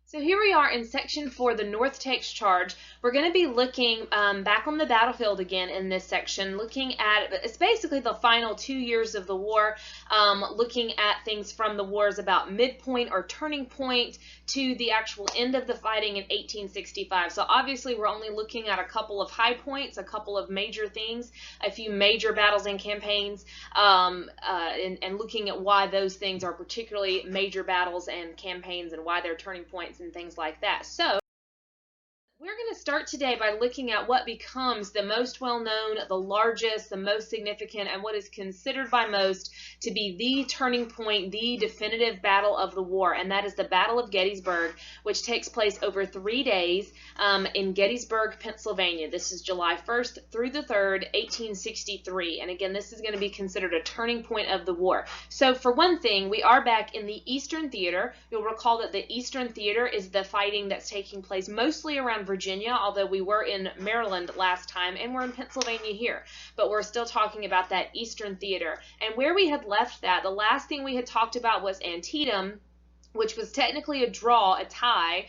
So here we are in section 4, the North takes charge. We're going to be looking back on the battlefield again in this section, looking at, it's basically the final 2 years of the war, looking at things from the war's about midpoint or turning point to the actual end of the fighting in 1865. So obviously we're only looking at a couple of high points, a couple of major things, a few major battles and campaigns, and looking at why those things are particularly major battles and campaigns and why they're turning points and things like that. So we're going to start today by looking at what becomes the most well-known, the largest, the most significant, and what is considered by most to be the turning point, the definitive battle of the war, and that is the Battle of Gettysburg, which takes place over 3 days in Gettysburg, Pennsylvania. This is July 1st through the 3rd, 1863, and again, this is going to be considered a turning point of the war. So for one thing, we are back in the Eastern Theater. You'll recall that the Eastern Theater is the fighting that's taking place mostly around Virginia, although we were in Maryland last time and we're in Pennsylvania here, but we're still talking about that Eastern Theater. And where we had left that, the last thing we had talked about was Antietam, which was technically a draw, a tie,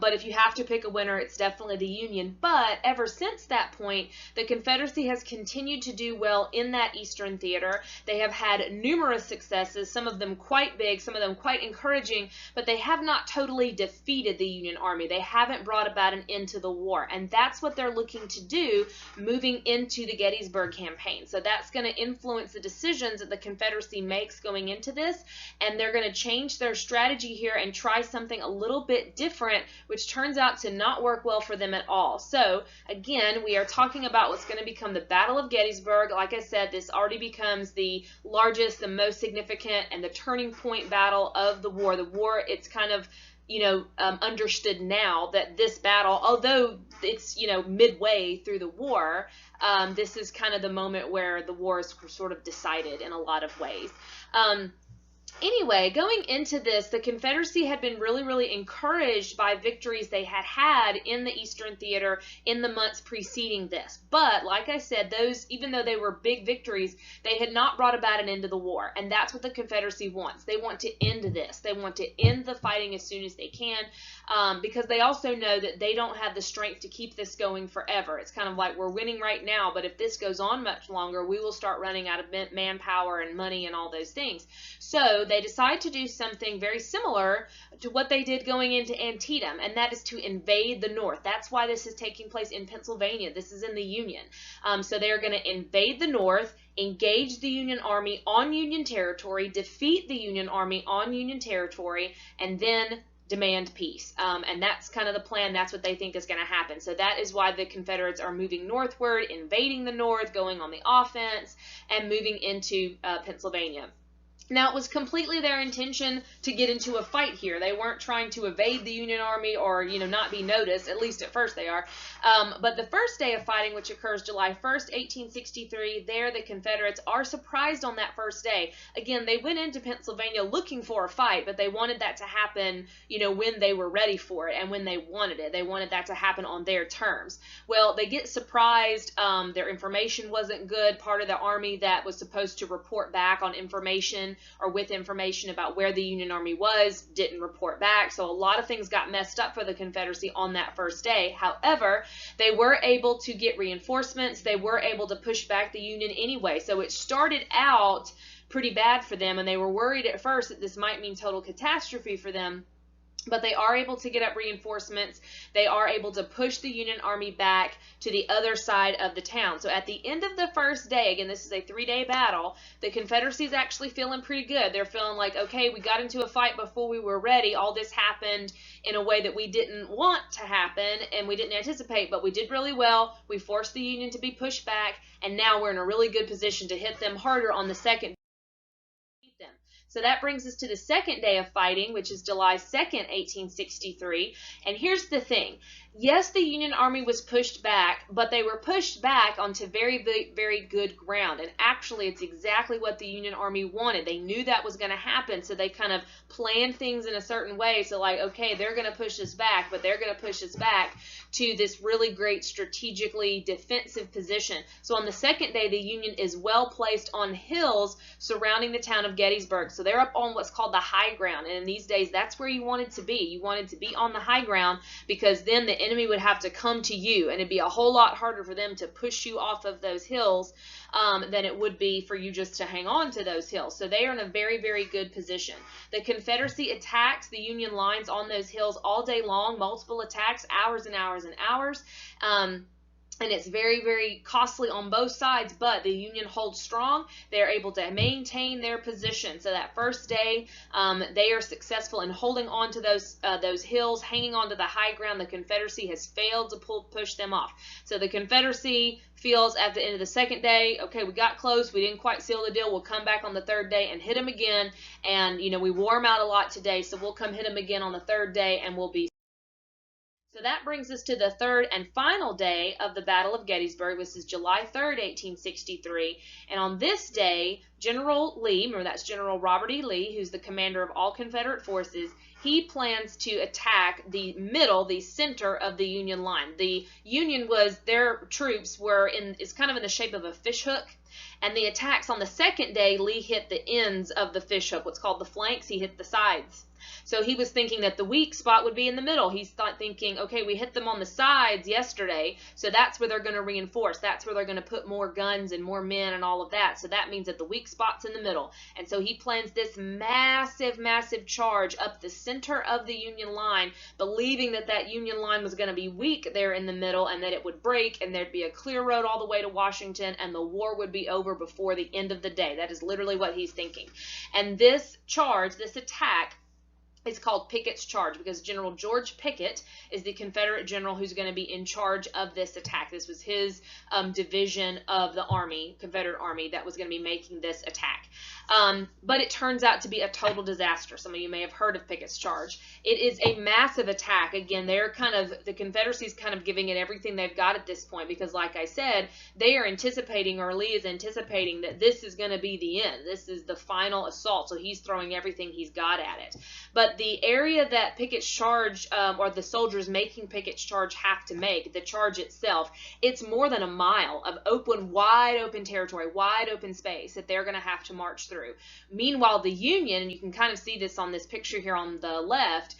but if you have to pick a winner, it's definitely the Union. But ever since that point, the Confederacy has continued to do well in that Eastern Theater. They have had numerous successes, some of them quite big, some of them quite encouraging, but they have not totally defeated the Union Army. They haven't brought about an end to the war, and that's what they're looking to do moving into the Gettysburg campaign. So that's going to influence the decisions that the Confederacy makes going into this, and they're going to change their strategy here and try something a little bit different, which turns out to not work well for them at all. So again, we are talking about what's going to become the Battle of Gettysburg. Like I said, this already becomes the largest, the most significant, and the turning point battle of the war. The war, it's kind of understood now that this battle, although it's midway through the war, this is kind of the moment where the war is sort of decided in a lot of ways. Anyway, going into this, the Confederacy had been really encouraged by victories they had had in the Eastern Theater in the months preceding this. But, like I said, those, even though they were big victories, they had not brought about an end to the war. And that's what the Confederacy wants. They want to end this. They want to end the fighting as soon as they can, because they also know that they don't have the strength to keep this going forever. It's kind of like, we're winning right now, but if this goes on much longer, we will start running out of manpower and money and all those things. So they decide to do something very similar to what they did going into Antietam, and that is to invade the North. That's why this is taking place in Pennsylvania. This is in the Union. So they're going to invade the North, engage the Union Army on Union territory, defeat the Union Army on Union territory, and then demand peace. And that's kind of the plan. That's what they think is going to happen. So that is why the Confederates are moving northward, invading the North, going on the offense, and moving into Pennsylvania. Now, it was completely their intention to get into a fight here. They weren't trying to evade the Union Army or, not be noticed. At least at first they are. But the first day of fighting, which occurs July 1st, 1863, there the Confederates are surprised on that first day. Again, they went into Pennsylvania looking for a fight, but they wanted that to happen, when they were ready for it and when they wanted it. They wanted that to happen on their terms. Well, they get surprised. Their information wasn't good. Part of the army that was supposed to report back on information or with information about where the Union Army was didn't report back. So a lot of things got messed up for the Confederacy on that first day. However, they were able to get reinforcements. They were able to push back the Union anyway. So it started out pretty bad for them, and they were worried at first that this might mean total catastrophe for them. But they are able to get up reinforcements. They are able to push the Union Army back to the other side of the town. So at the end of the first day, again, this is a 3-day battle, the Confederacy is actually feeling pretty good. They're feeling like, okay, we got into a fight before we were ready. All this happened in a way that we didn't want to happen and we didn't anticipate, but we did really well. We forced the Union to be pushed back, and now we're in a really good position to hit them harder on the second. So that brings us to the second day of fighting, which is July 2nd, 1863. And here's the thing. Yes, the Union Army was pushed back, but they were pushed back onto very good ground. And actually, it's exactly what the Union Army wanted. They knew that was going to happen, so they kind of planned things in a certain way. So like, okay, they're going to push us back, but they're going to push us back to this really great strategically defensive position. So on the second day, the Union is well placed on hills surrounding the town of Gettysburg. So they're up on what's called the high ground. And in these days, that's where you wanted to be. You wanted to be on the high ground, because then the enemy would have to come to you, and it'd be a whole lot harder for them to push you off of those hills than it would be for you just to hang on to those hills. So they are in a very, very good position. The Confederacy attacked the Union lines on those hills all day long, multiple attacks, hours and hours and hours. And it's very, very costly on both sides, but the Union holds strong. They're able to maintain their position. So that first day, they are successful in holding on to those hills, hanging on to the high ground. The Confederacy has failed to push them off. So the Confederacy feels at the end of the second day, okay, we got close, we didn't quite seal the deal, we'll come back on the third day and hit them again. And, you know, we wore them out a lot today, so we'll come hit them again on the third day and we'll be. So that brings us to the third and final day of the Battle of Gettysburg. This is July 3rd, 1863. And on this day, General Lee, remember that's General Robert E. Lee, who's the commander of all Confederate forces, he plans to attack the middle, the center of the Union line. The Union their troops were it's kind of in the shape of a fishhook. And the attacks on the second day, Lee hit the ends of the fishhook, what's called the flanks. He hit the sides. So he was thinking that the weak spot would be in the middle. He's thinking, okay, we hit them on the sides yesterday, so that's where they're going to reinforce. That's where they're going to put more guns and more men and all of that. So that means that the weak spot's in the middle. And so he plans this massive, massive charge up the center of the Union line, believing that that Union line was going to be weak there in the middle and that it would break and there'd be a clear road all the way to Washington and the war would be over before the end of the day. That is literally what he's thinking. And this charge, this attack, it's called Pickett's Charge because General George Pickett is the Confederate general who's going to be in charge of this attack. This was his division of the Army, Confederate Army, that was going to be making this attack. But it turns out to be a total disaster. Some of you may have heard of Pickett's Charge. It is a massive attack. Again, the Confederacy's kind of giving it everything they've got at this point because, like I said, they are anticipating, or Lee is anticipating, that this is going to be the end. This is the final assault, so he's throwing everything he's got at it. But the area that Pickett's Charge, or the soldiers making Pickett's Charge have to make, the charge itself, it's more than a mile of open, wide open territory, wide open space that they're going to have to march through. Meanwhile, the Union, and you can kind of see this on this picture here on the left,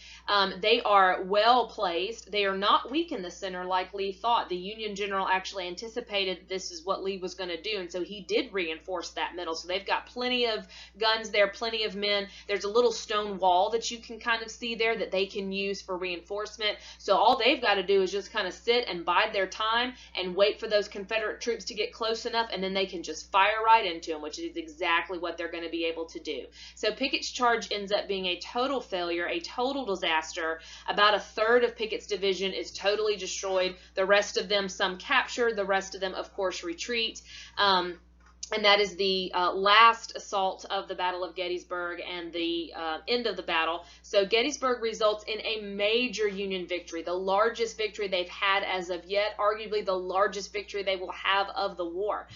they are well placed. They are not weak in the center like Lee thought. The Union general actually anticipated this is what Lee was going to do, and so he did reinforce that middle. So they've got plenty of guns there, plenty of men. There's a little stone wall that you can kind of see there that they can use for reinforcement. So all they've got to do is just kind of sit and bide their time and wait for those Confederate troops to get close enough, and then they can just fire right into them, which is exactly what they're going to be able to do. So Pickett's Charge ends up being a total failure, a total disaster. About a third of Pickett's division is totally destroyed. The rest of them, some captured. The rest of them, of course, retreat. And that is the last assault of the Battle of Gettysburg and the end of the battle. So Gettysburg results in a major Union victory, the largest victory they've had as of yet, arguably the largest victory they will have of the war.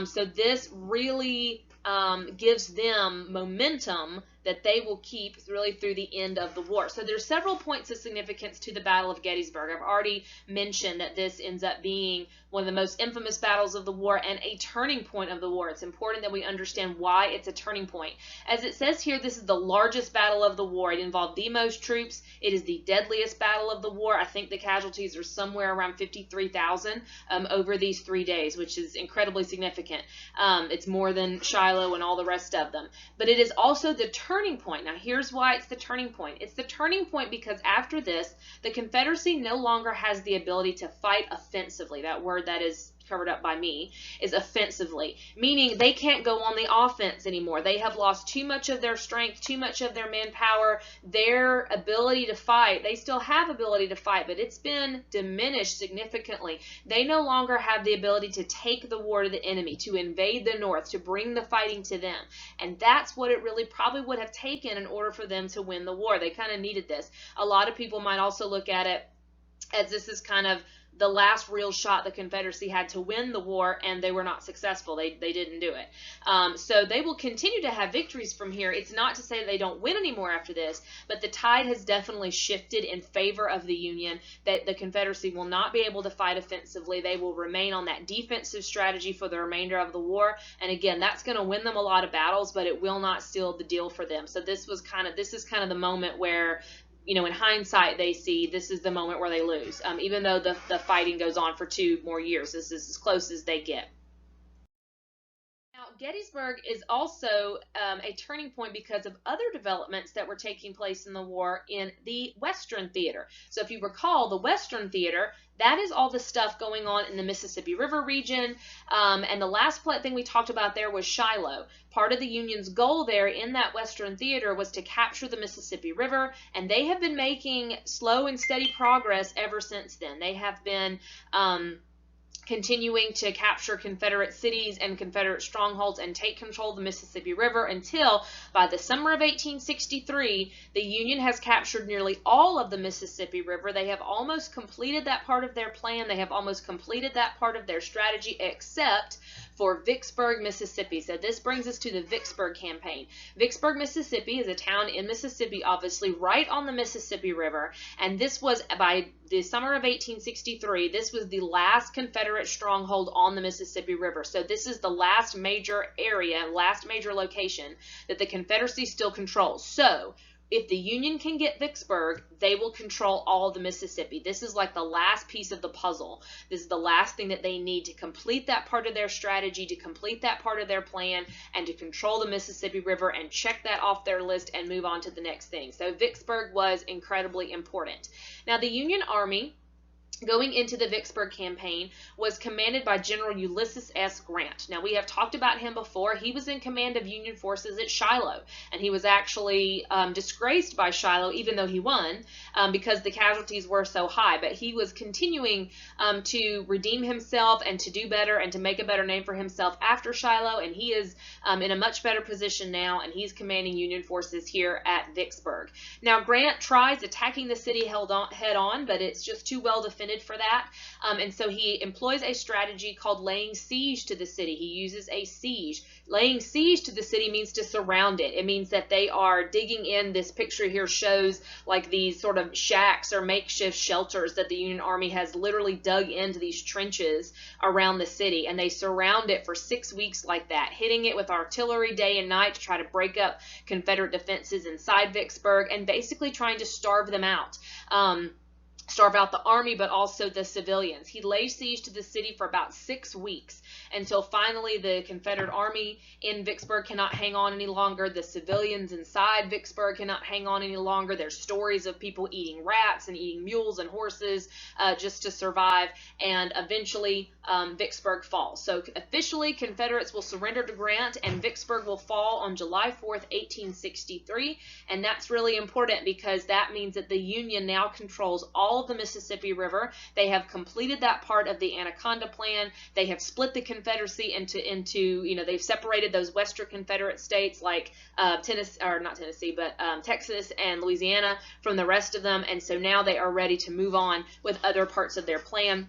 So this really gives them momentum that they will keep really through the end of the war. So there's several points of significance to the Battle of Gettysburg. I've already mentioned that this ends up being one of the most infamous battles of the war and a turning point of the war. It's important that we understand why it's a turning point. As it says here, this is the largest battle of the war. It involved the most troops. It is the deadliest battle of the war. I think the casualties are somewhere around 53,000 over these 3 days, which is incredibly significant. It's more than Shiloh and all the rest of them. But it is also the turning point. Now, here's why it's the turning point. It's the turning point because after this, the Confederacy no longer has the ability to fight offensively. That word that is covered up by me is offensively, meaning they can't go on the offense anymore. They have lost too much of their strength, too much of their manpower, their ability to fight. They still have ability to fight, but it's been diminished significantly. They no longer have the ability to take the war to the enemy, to invade the North, to bring the fighting to them. And that's what it really probably would have taken in order for them to win the war. They kind of needed this. A lot of people might also look at it as this is kind of the last real shot the Confederacy had to win the war, and they were not successful. They didn't do it. So they will continue to have victories from here. It's not to say they don't win anymore after this, but the tide has definitely shifted in favor of the Union, that the Confederacy will not be able to fight offensively. They will remain on that defensive strategy for the remainder of the war. And again, that's going to win them a lot of battles, but it will not seal the deal for them. So this is kind of the moment where, in hindsight, they see this is the moment where they lose. Even though the fighting goes on for 2 more years, this is as close as they get. Now, Gettysburg is also a turning point because of other developments that were taking place in the war in the Western Theater. So if you recall, the Western Theater, that is all the stuff going on in the Mississippi River region. And the last thing we talked about there was Shiloh. Part of the Union's goal there in that Western Theater was to capture the Mississippi River, and they have been making slow and steady progress ever since then. They have been continuing to capture Confederate cities and Confederate strongholds and take control of the Mississippi River until, by the summer of 1863, the Union has captured nearly all of the Mississippi River. They have almost completed that part of their plan. They have almost completed that part of their strategy, except for Vicksburg, Mississippi. So this brings us to the Vicksburg campaign. Vicksburg, Mississippi is a town in Mississippi, obviously, right on the Mississippi River, and this was, by the summer of 1863, this was the last Confederate stronghold on the Mississippi River. So this is the last major area, last major location that the Confederacy still controls. So if the Union can get Vicksburg, they will control all of the Mississippi. This is like the last piece of the puzzle. This is the last thing that they need to complete that part of their strategy, to complete that part of their plan, and to control the Mississippi River and check that off their list and move on to the next thing. So Vicksburg was incredibly important. Now, the Union Army going into the Vicksburg campaign was commanded by General Ulysses S. Grant. Now, we have talked about him before. He was in command of Union forces at Shiloh, and he was actually disgraced by Shiloh, even though he won, because the casualties were so high. But he was continuing to redeem himself and to do better and to make a better name for himself after Shiloh, and he is in a much better position now, and he's commanding Union forces here at Vicksburg. Now, Grant tries attacking the city head on, but it's just too well defended for that, and so he employs a strategy called laying siege to the city. He uses a siege. Laying siege to the city means to surround it. It means that they are digging in. This picture here shows like these sort of shacks or makeshift shelters that the Union Army has literally dug into these trenches around the city, and they surround it for 6 weeks like that, hitting it with artillery day and night to try to break up Confederate defenses inside Vicksburg and basically trying to starve them out. Starve out the army, but also the civilians. He lays siege to the city for about 6 weeks until finally the Confederate army in Vicksburg cannot hang on any longer. The civilians inside Vicksburg cannot hang on any longer. There's stories of people eating rats and eating mules and horses just to survive, and eventually Vicksburg falls. So officially, Confederates will surrender to Grant, and Vicksburg will fall on July 4th, 1863, and that's really important because that means that the Union now controls all of the Mississippi River. They have completed that part of the Anaconda Plan. They have split the Confederacy into they've separated those Western Confederate states like Texas and Louisiana from the rest of them, and so now they are ready to move on with other parts of their plan.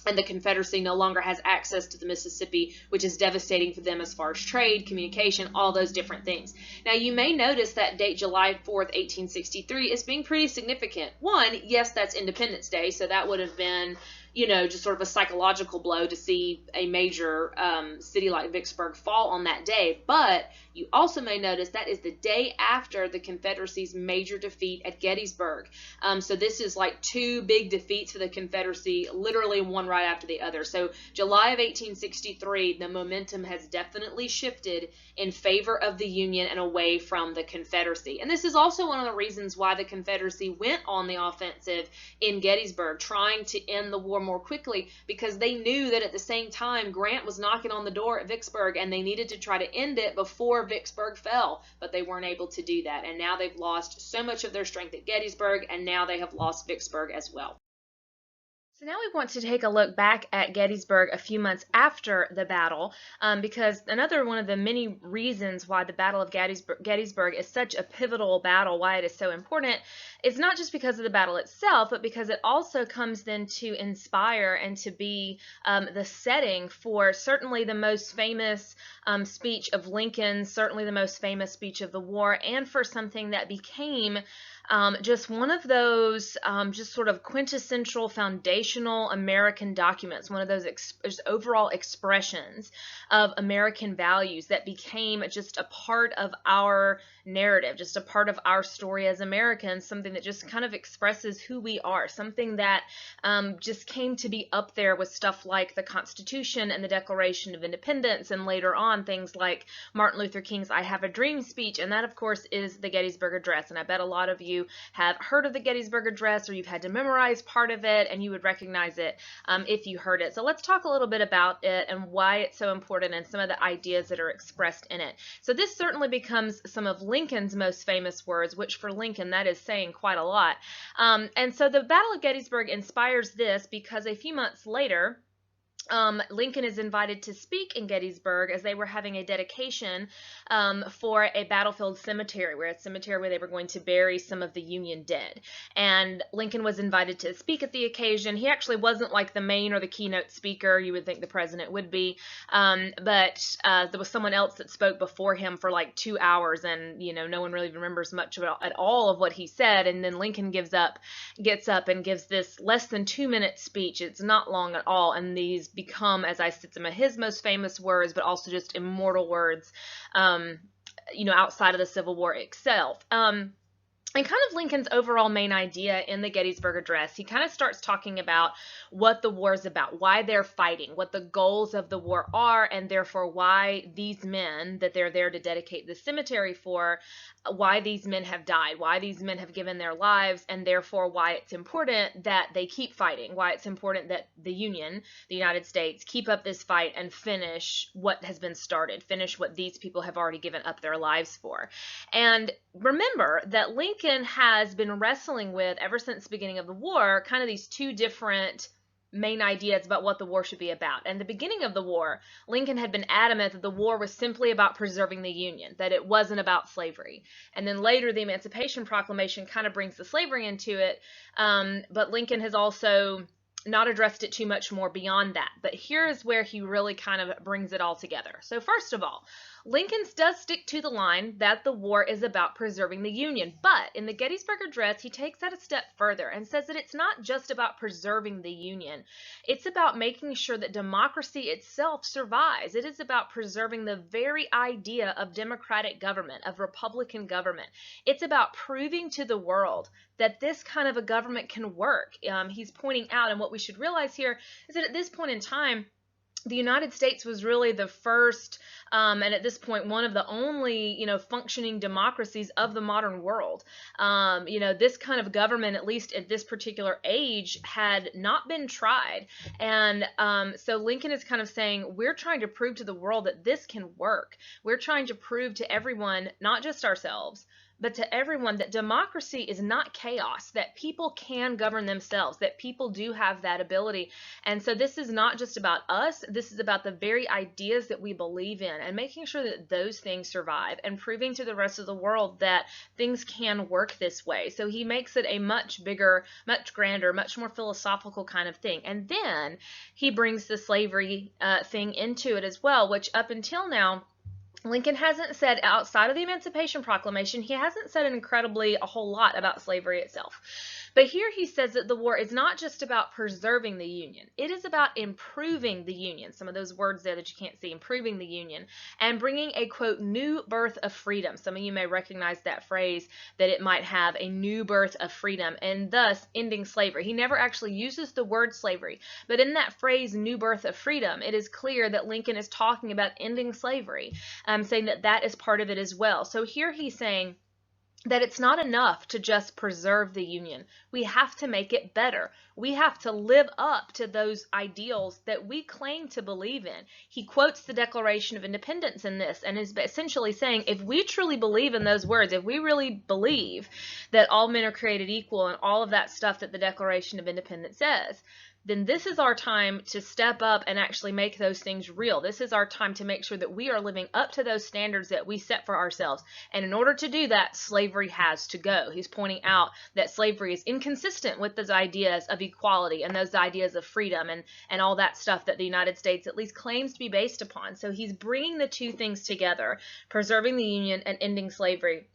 And the Confederacy no longer has access to the Mississippi, which is devastating for them as far as trade, communication, all those different things. Now, you may notice that date, July 4th, 1863, is being pretty significant. One, yes, that's Independence Day, so that would have been, just sort of a psychological blow to see a major city like Vicksburg fall on that day. But you also may notice that is the day after the Confederacy's major defeat at Gettysburg. So this is like 2 big defeats for the Confederacy, literally one right after the other. So July of 1863, the momentum has definitely shifted in favor of the Union and away from the Confederacy. And this is also one of the reasons why the Confederacy went on the offensive in Gettysburg, trying to end the war more quickly, because they knew that at the same time Grant was knocking on the door at Vicksburg, and they needed to try to end it before Vicksburg fell, but they weren't able to do that. And now they've lost so much of their strength at Gettysburg, and now they have lost Vicksburg as well. So now we want to take a look back at Gettysburg a few months after the battle, because another one of the many reasons why the Battle of Gettysburg is such a pivotal battle, why it is so important, is not just because of the battle itself, but because it also comes then to inspire and to be the setting for certainly the most famous speech of Lincoln, certainly the most famous speech of the war, and for something that became just one of those just sort of quintessential foundational American documents, one of those just overall expressions of American values that became just a part of our narrative, just a part of our story as Americans, something that just kind of expresses who we are, something that just came to be up there with stuff like the Constitution and the Declaration of Independence, and later on things like Martin Luther King's I Have a Dream speech, and that of course is the Gettysburg Address. And I bet a lot of you have heard of the Gettysburg Address, or you've had to memorize part of it, and you would recognize it if you heard it. So let's talk a little bit about it and why it's so important and some of the ideas that are expressed in it. So this certainly becomes some of Lincoln's most famous words, which for Lincoln, that is saying quite a lot. And so the Battle of Gettysburg inspires this because a few months later, Lincoln is invited to speak in Gettysburg as they were having a dedication for a battlefield cemetery, where they were going to bury some of the Union dead. And Lincoln was invited to speak at the occasion. He actually wasn't like the main or the keynote speaker. You would think the president would be, but there was someone else that spoke before him for like 2 hours, and no one really remembers much at all of what he said. And then Lincoln gets up and gives this less than 2-minute speech. It's not long at all, and these become, as I said, some of his most famous words, but also just immortal words, outside of the Civil War itself. And kind of Lincoln's overall main idea in the Gettysburg Address, he kind of starts talking about what the war is about, why they're fighting, what the goals of the war are, and therefore why these men that they're there to dedicate the cemetery for, why these men have died, why these men have given their lives, and therefore why it's important that they keep fighting, why it's important that the Union, the United States, keep up this fight and finish what has been started, finish what these people have already given up their lives for. And remember that Lincoln has been wrestling with, ever since the beginning of the war, kind of these two different main ideas about what the war should be about. And the beginning of the war, Lincoln had been adamant that the war was simply about preserving the Union, that it wasn't about slavery. And then later the Emancipation Proclamation kind of brings the slavery into it, but Lincoln has also not addressed it too much more beyond that. But here is where he really kind of brings it all together. So first of all, Lincoln does stick to the line that the war is about preserving the Union, but in the Gettysburg Address, he takes that a step further and says that it's not just about preserving the Union. It's about making sure that democracy itself survives. It is about preserving the very idea of democratic government, of Republican government. It's about proving to the world that this kind of a government can work. He's pointing out, and what we should realize here is that at this point in time, the United States was really the first, and at this point, one of the only, functioning democracies of the modern world. This kind of government, at least at this particular age, had not been tried. And so Lincoln is kind of saying, we're trying to prove to the world that this can work. We're trying to prove to everyone, not just ourselves, but to everyone, that democracy is not chaos, that people can govern themselves, that people do have that ability. And so this is not just about us, this is about the very ideas that we believe in, and making sure that those things survive and proving to the rest of the world that things can work this way. So he makes it a much bigger, much grander, much more philosophical kind of thing. And then he brings the slavery thing into it as well, which up until now, Lincoln hasn't said, outside of the Emancipation Proclamation, he hasn't said a whole lot about slavery itself. But here he says that the war is not just about preserving the Union. It is about improving the Union. Some of those words there that you can't see, improving the Union, and bringing a, quote, new birth of freedom. Some of you may recognize that phrase, that it might have a new birth of freedom, and thus ending slavery. He never actually uses the word slavery, but in that phrase, new birth of freedom, it is clear that Lincoln is talking about ending slavery, saying that that is part of it as well. So here he's saying that it's not enough to just preserve the Union. We have to make it better. We have to live up to those ideals that we claim to believe in. He quotes the Declaration of Independence in this and is essentially saying, if we truly believe in those words, if we really believe that all men are created equal and all of that stuff that the Declaration of Independence says, then this is our time to step up and actually make those things real. This is our time to make sure that we are living up to those standards that we set for ourselves. And in order to do that, slavery has to go. He's pointing out that slavery is inconsistent with those ideas of equality and those ideas of freedom and all that stuff that the United States at least claims to be based upon. So he's bringing the two things together, preserving the Union and ending slavery,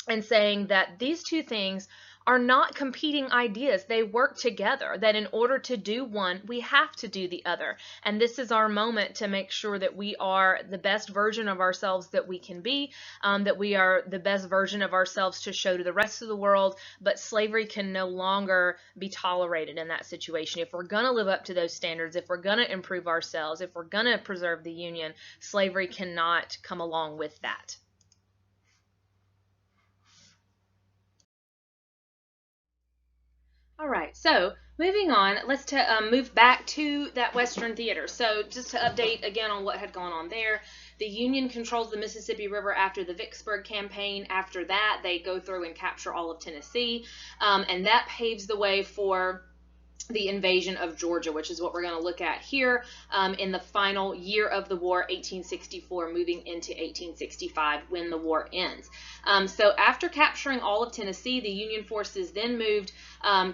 and saying that these two things are not competing ideas. They work together, that in order to do one, we have to do the other. And this is our moment to make sure that we are the best version of ourselves that we can be, that we are the best version of ourselves to show to the rest of the world. But slavery can no longer be tolerated in that situation. If we're going to live up to those standards, if we're going to improve ourselves, if we're going to preserve the Union, slavery cannot come along with that. All right, so moving on, let's move back to that Western theater. So just to update again on what had gone on there, the Union controls the Mississippi River after the Vicksburg campaign. After that, they go through and capture all of Tennessee, and that paves the way for the invasion of Georgia, which is what we're going to look at here in the final year of the war, 1864, moving into 1865 when the war ends. So after capturing all of Tennessee, the Union forces then moved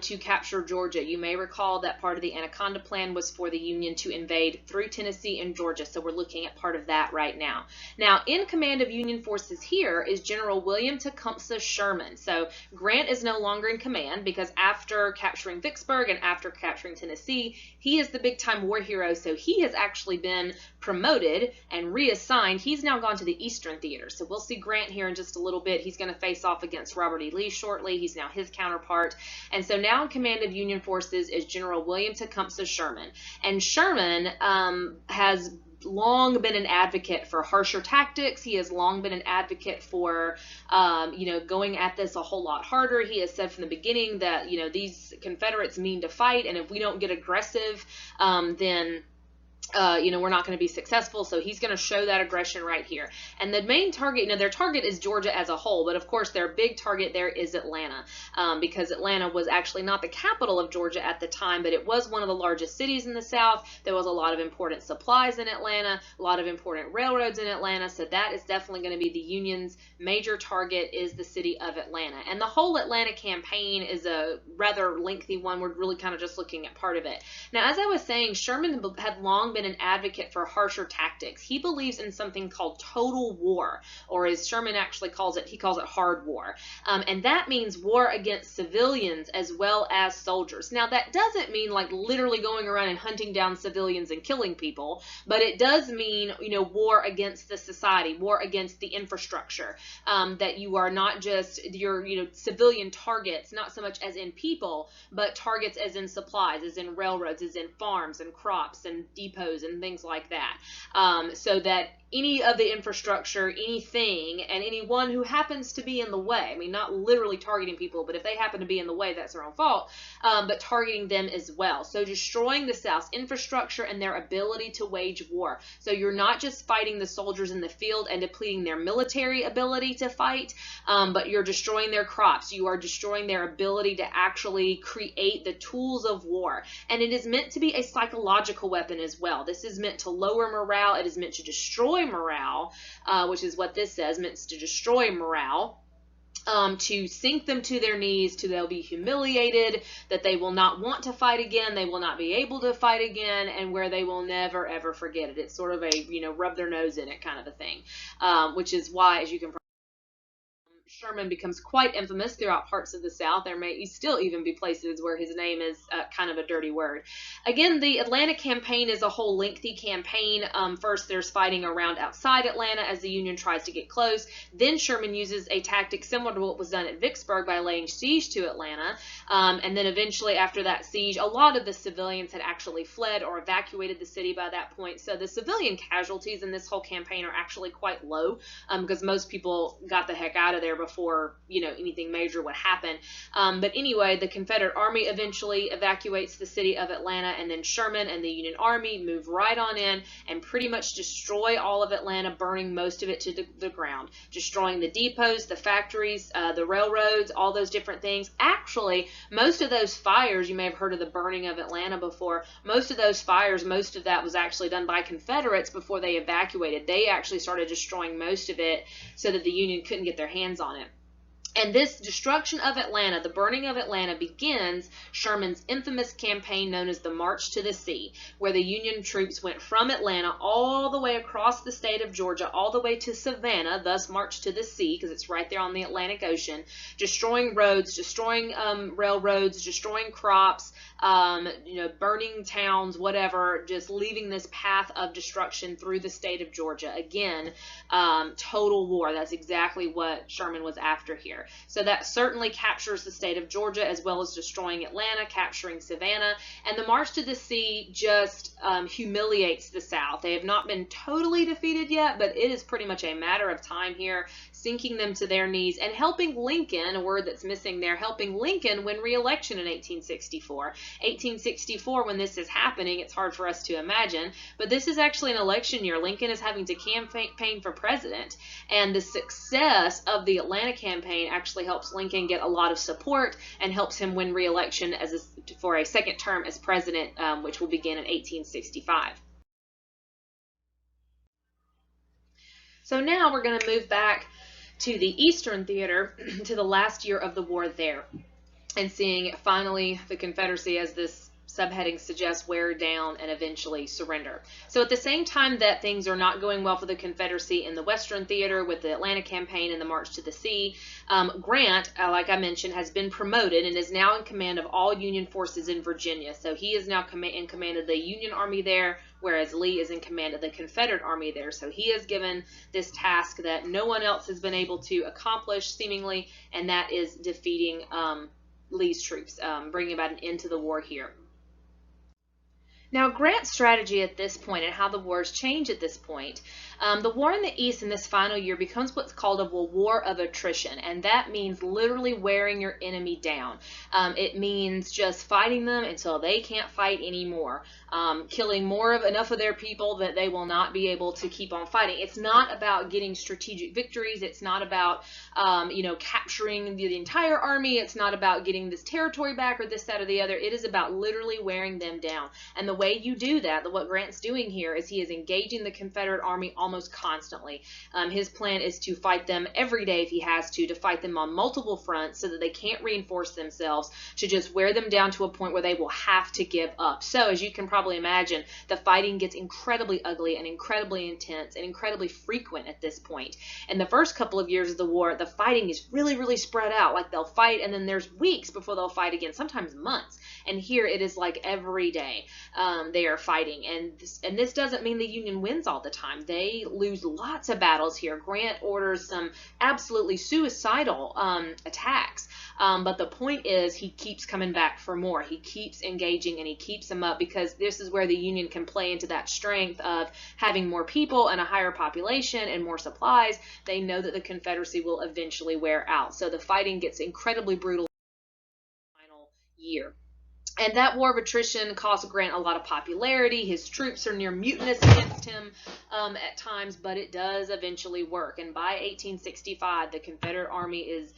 to capture Georgia. You may recall that part of the Anaconda Plan was for the Union to invade through Tennessee and Georgia, so we're looking at part of that right now. Now, in command of Union forces here is General William Tecumseh Sherman. So Grant is no longer in command because after capturing Vicksburg and after capturing Tennessee, he is the big-time war hero, so he has actually been promoted and reassigned. He's now gone to the Eastern Theater, so we'll see Grant here in just a little bit. He's going to face off against Robert E. Lee shortly. He's now his counterpart, and so now in command of Union forces is General William Tecumseh Sherman, and Sherman has long been an advocate for harsher tactics. He has long been an advocate for, going at this a whole lot harder. He has said from the beginning that, these Confederates mean to fight, and if we don't get aggressive, then we're not going to be successful. So he's going to show that aggression right here. And the main target, their target is Georgia as a whole, but of course their big target there is Atlanta, because Atlanta was actually not the capital of Georgia at the time, but it was one of the largest cities in the South. There was a lot of important supplies in Atlanta, a lot of important railroads in Atlanta. So that is definitely going to be the Union's major target, is the city of Atlanta. And the whole Atlanta campaign is a rather lengthy one. We're really kind of just looking at part of it. Now, as I was saying, Sherman had long been an advocate for harsher tactics. He believes in something called total war, or as Sherman actually calls it, he calls it hard war. And that means war against civilians as well as soldiers. Now, that doesn't mean like literally going around and hunting down civilians and killing people, but it does mean, war against the society, war against the infrastructure, that you are not just your, civilian targets, not so much as in people, but targets as in supplies, as in railroads, as in farms and crops and depots and things like that, so that any of the infrastructure, anything, and anyone who happens to be in the way, I mean, not literally targeting people, but if they happen to be in the way, that's their own fault, but targeting them as well. So destroying the South's infrastructure and their ability to wage war. So you're not just fighting the soldiers in the field and depleting their military ability to fight, but you're destroying their crops. You are destroying their ability to actually create the tools of war. And it is meant to be a psychological weapon as well. This is meant to lower morale. It is meant to destroy morale, which is what this says, meant to destroy morale, to sink them to their knees, to they'll be humiliated, that they will not want to fight again, they will not be able to fight again, and where they will never ever forget it. It's sort of a, rub their nose in it kind of a thing, which is why, as you can Sherman becomes quite infamous throughout parts of the South. There may still even be places where his name is kind of a dirty word. Again, the Atlanta campaign is a whole lengthy campaign. First, there's fighting around outside Atlanta as the Union tries to get close. Then Sherman uses a tactic similar to what was done at Vicksburg by laying siege to Atlanta. And then eventually after that siege, a lot of the civilians had actually fled or evacuated the city by that point. So the civilian casualties in this whole campaign are actually quite low, because most people got the heck out of there there before, anything major would happen. But anyway, the Confederate Army eventually evacuates the city of Atlanta, and then Sherman and the Union Army move right on in and pretty much destroy all of Atlanta, burning most of it to the ground, destroying the depots, the factories, the railroads, all those different things. Actually, most of those fires, you may have heard of the burning of Atlanta before, most of those fires, most of that was actually done by Confederates before they evacuated. They actually started destroying most of it so that the Union couldn't get their hands on it. And this destruction of Atlanta, the burning of Atlanta, begins Sherman's infamous campaign known as the March to the Sea, where the Union troops went from Atlanta all the way across the state of Georgia, all the way to Savannah, thus March to the Sea, because it's right there on the Atlantic Ocean, destroying roads, destroying railroads, destroying crops, burning towns, whatever, just leaving this path of destruction through the state of Georgia. Again, total war. That's exactly what Sherman was after here. So that certainly captures the state of Georgia, as well as destroying Atlanta, capturing Savannah. And the March to the Sea just humiliates the South. They have not been totally defeated yet, but it is pretty much a matter of time here, sinking them to their knees and helping Lincoln, a word that's missing there, helping Lincoln win re-election in 1864. 1864, when this is happening, it's hard for us to imagine, but this is actually an election year. Lincoln is having to campaign for president, and the success of the Atlanta campaign actually helps Lincoln get a lot of support and helps him win re-election for a second term as president, which will begin in 1865. So now we're going to move back to the Eastern Theater, to the last year of the war there, and seeing finally the Confederacy, as this subheading suggests, wear down and eventually surrender. So at the same time that things are not going well for the Confederacy in the Western Theater with the Atlanta campaign and the March to the Sea, Grant, like I mentioned, has been promoted and is now in command of all Union forces in Virginia. So he is now in command of the Union Army there, whereas Lee is in command of the Confederate Army there. So he is given this task that no one else has been able to accomplish, seemingly, and that is defeating Lee's troops, bringing about an end to the war here. Now, Grant's strategy at this point and how the wars change at this point, the war in the East in this final year becomes what's called a war of attrition, and that means literally wearing your enemy down. It means just fighting them until they can't fight anymore, killing enough of their people that they will not be able to keep on fighting. It's not about getting strategic victories. It's not about capturing the entire army. It's not about getting this territory back or this, that, or the other. It is about literally wearing them down. And the way you do that, what Grant's doing here, is he is engaging the Confederate Army almost constantly. His plan is to fight them every day if he has to fight them on multiple fronts so that they can't reinforce themselves, to just wear them down to a point where they will have to give up. So as you can probably imagine, the fighting gets incredibly ugly and incredibly intense and incredibly frequent at this point. In the first couple of years of the war, the fighting is really, really spread out. Like, they'll fight and then there's weeks before they'll fight again, sometimes months. And here it is like every day they are fighting. And this doesn't mean the Union wins all the time. They lose lots of battles here. Grant orders some absolutely suicidal attacks. But the point is, he keeps coming back for more. He keeps engaging and he keeps them up, because this is where the Union can play into that strength of having more people and a higher population and more supplies. They know that the Confederacy will eventually wear out. So the fighting gets incredibly brutal in the final year. And that war of attrition cost Grant a lot of popularity. His troops are near mutinous against him at times, but it does eventually work. And by 1865, the Confederate Army is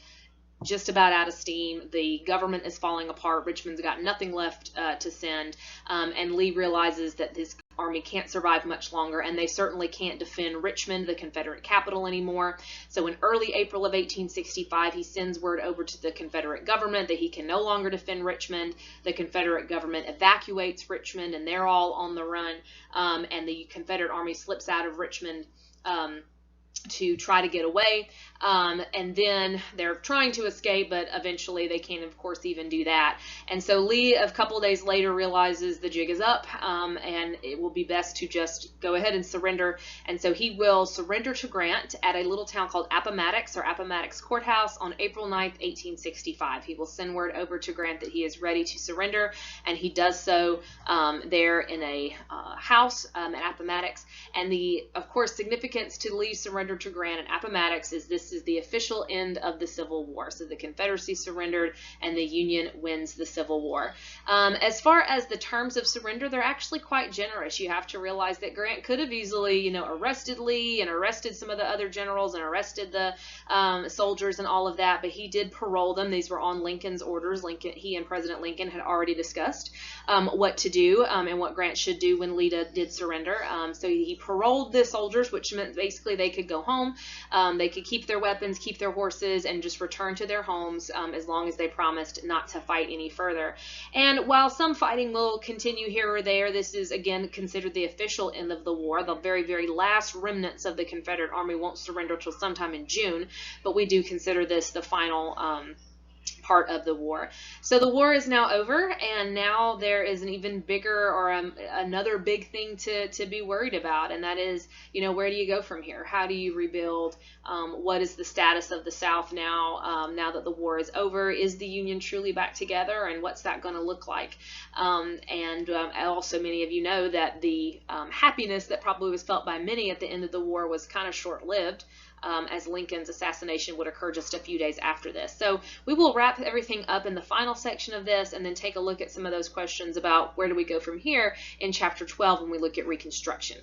just about out of steam. The government is falling apart. Richmond's got nothing left to send. And Lee realizes that his army can't survive much longer, and they certainly can't defend Richmond, the Confederate capital, anymore. So in early April of 1865, he sends word over to the Confederate government that he can no longer defend Richmond. The Confederate government evacuates Richmond, and they're all on the run. And the Confederate army slips out of Richmond to try to get away. And then they're trying to escape, but eventually they can't, of course, even do that. And so Lee, a couple of days later, realizes the jig is up, and it will be best to just go ahead and surrender. And so he will surrender to Grant at a little town called Appomattox, or Appomattox Courthouse, on April 9th, 1865. He will send word over to Grant that he is ready to surrender, and he does so there in a house at Appomattox. And the, of course, significance to Lee's surrender to Grant at Appomattox is this this is the official end of the Civil War. So the Confederacy surrendered and the Union wins the Civil War. As far as the terms of surrender, they're actually quite generous. You have to realize that Grant could have easily, arrested Lee and arrested some of the other generals and arrested the soldiers and all of that, but he did parole them. These were on Lincoln's orders. He and President Lincoln had already discussed what to do and what Grant should do when Lee did surrender. So he paroled the soldiers, which meant basically they could go home. They could keep their weapons, keep their horses, and just return to their homes as long as they promised not to fight any further. And while some fighting will continue here or there, this is again considered the official end of the war. The very, very last remnants of the Confederate Army won't surrender till sometime in June, but we do consider this the final part of the war. So the war is now over, and now there is an even bigger or another big thing to be worried about, and that is, where do you go from here? How do you rebuild? What is the status of the South now, now that the war is over? Is the Union truly back together, and what's that going to look like? And also many of you know that the happiness that probably was felt by many at the end of the war was kind of short-lived, as Lincoln's assassination would occur just a few days after this. So we will wrap everything up in the final section of this and then take a look at some of those questions about where do we go from here in Chapter 12 when we look at Reconstruction.